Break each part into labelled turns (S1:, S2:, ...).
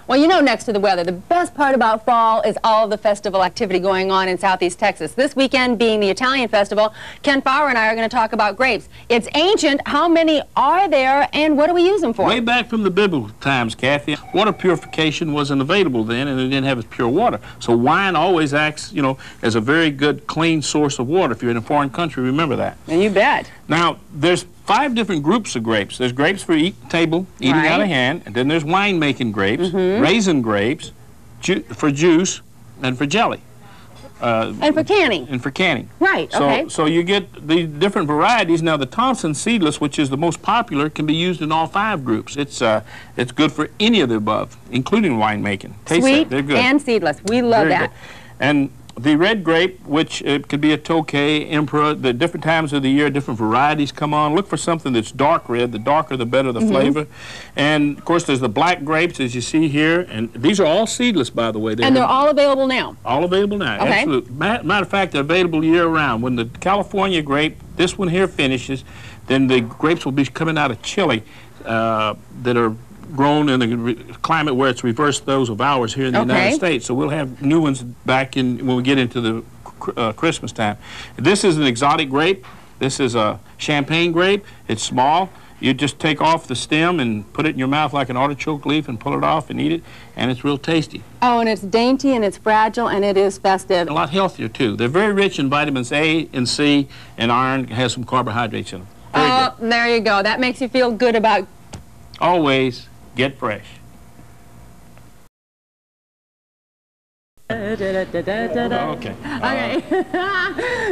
S1: Well, you know, next to the weather, the best part about fall is all the festival activity going on in Southeast Texas. This weekend being the Italian Festival, Ken Fowler and I are going to talk about grapes. It's ancient. How many are there, and what do we use them for?
S2: Way back from the biblical times, Kathy, water purification wasn't available then, and it didn't have as pure water. So wine always acts, you know, as a very good, clean source of water. If you're in a foreign country, remember that.
S1: And you bet.
S2: Now, there's 5 different groups of grapes. There's grapes for eating out of hand, and then there's wine-making grapes, raisin grapes, for juice, and for jelly.
S1: And for canning.
S2: And for canning.
S1: Right, okay.
S2: So you get the different varieties. Now, the Thompson seedless, which is the most popular, can be used in all 5 groups. It's good for any of the above, including winemaking. Taste
S1: Sweet
S2: they're good.
S1: and seedless. We love that.
S2: Good. And the red grape, which it could be a Tokay, Emperor, the different times of the year, different varieties come on. Look for something that's dark red. The darker, the better the flavor. And, of course, there's the black grapes, as you see here. And these are all seedless, by the way.
S1: And they're all available now?
S2: All available now,
S1: okay.
S2: Absolutely. Matter of fact, they're available year-round. When the California grape, this one here, finishes, then the grapes will be coming out of Chile that are grown in the climate where it's reversed those of ours here in the United States. So we'll have new ones back in when we get into the Christmas time. This is an exotic grape. This is a champagne grape. It's small. You just take off the stem and put it in your mouth like an artichoke leaf and pull it off and eat it, and it's real tasty.
S1: Oh, and it's dainty and it's fragile and it is festive.
S2: A lot healthier, too. They're very rich in vitamins A and C, and iron has some carbohydrates in them. Very good.
S1: There you go. That makes you feel good about...
S2: Always get fresh. Okay.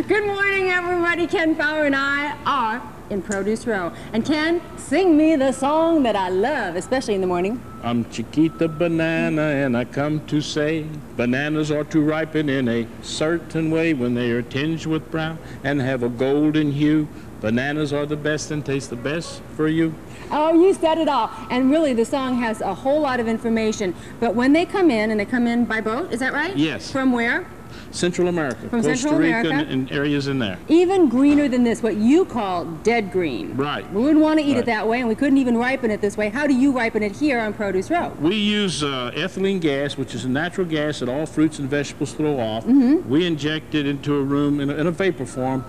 S1: Good morning, everybody. Ken Fowler and I are in Produce Row. And Ken, sing me the song that I love, especially in the morning.
S2: I'm Chiquita Banana, and I come to say bananas are to ripen in a certain way when they are tinged with brown and have a golden hue. Bananas are the best and taste the best for you.
S1: Oh, you said it all. And really, the song has a whole lot of information. But when they come in, and they come in by boat, is that right?
S2: Yes.
S1: From where?
S2: Central America.
S1: From
S2: Costa
S1: Central
S2: Rica
S1: America.
S2: and areas in there.
S1: Even greener than this, what you call dead green.
S2: Right.
S1: We wouldn't want to eat it that way, and we couldn't even ripen it this way. How do you ripen it here on Produce Row?
S2: We use ethylene gas, which is a natural gas that all fruits and vegetables throw off. We inject it into a room in a vapor form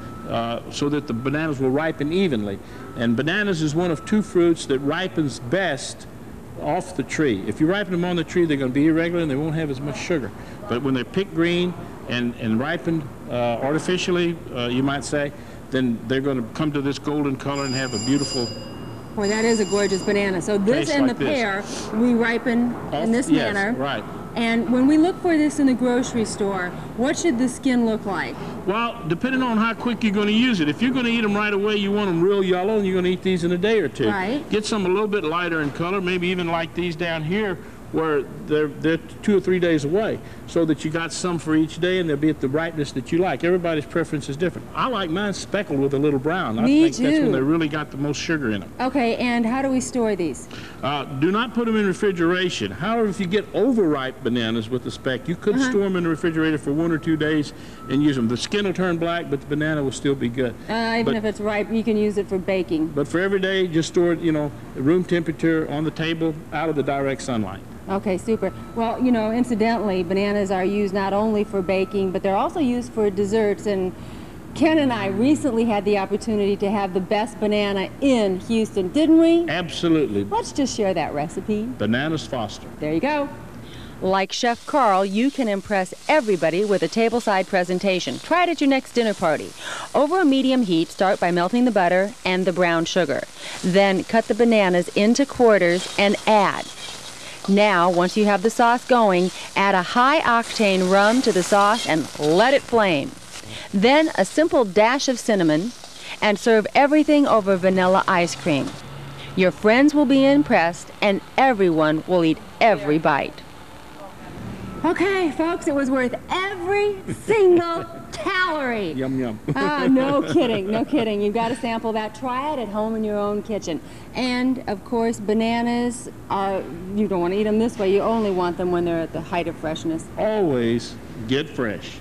S2: so that the bananas will ripen evenly. And bananas is one of 2 fruits that ripens best off the tree. If you ripen them on the tree, they're going to be irregular and they won't have as much sugar. But when they're picked green and ripened artificially, you might say, then they're going to come to this golden color and have a beautiful...
S1: Well, that is a gorgeous banana. So this and the pear, we ripen in this manner.
S2: Right.
S1: And when we look for this in the grocery store, what should the skin look like?
S2: Well, depending on how quick you're going to use it. If you're going to eat them right away, you want them real yellow, and you're going to eat these in a day or 2.
S1: Right.
S2: Get some a little bit lighter in color, maybe even like these down here, where they're 2 or 3 days away, so that you got some for each day and they'll be at the ripeness that you like. Everybody's preference is different. I like mine speckled with a little brown. I think that's when they really got the most sugar in them.
S1: Okay, and how do we store these?
S2: Do not put them in refrigeration. However, if you get overripe bananas with the speck, you could store them in the refrigerator for 1 or 2 days and use them. The skin will turn black, but the banana will still be good.
S1: Even if it's ripe, you can use it for baking.
S2: But for every day, just store it, you know, room temperature on the table, out of the direct sunlight.
S1: Okay, super. Well, you know, incidentally, bananas are used not only for baking, but they're also used for desserts. And Ken and I recently had the opportunity to have the best banana in Houston, didn't we?
S2: Absolutely.
S1: Let's just share that recipe.
S2: Bananas Foster.
S1: There you go. Like Chef Carl, you can impress everybody with a tableside presentation. Try it at your next dinner party. Over a medium heat, start by melting the butter and the brown sugar. Then cut the bananas into quarters and add. Now, once you have the sauce going, add a high-octane rum to the sauce and let it flame. Then a simple dash of cinnamon, and serve everything over vanilla ice cream. Your friends will be impressed, and everyone will eat every bite. Okay, folks, it was worth every single calorie.
S2: Yum, yum.
S1: No kidding, no kidding. You've got to sample that. Try it at home in your own kitchen. And, of course, bananas are, you don't want to eat them this way. You only want them when they're at the height of freshness.
S2: Always get fresh.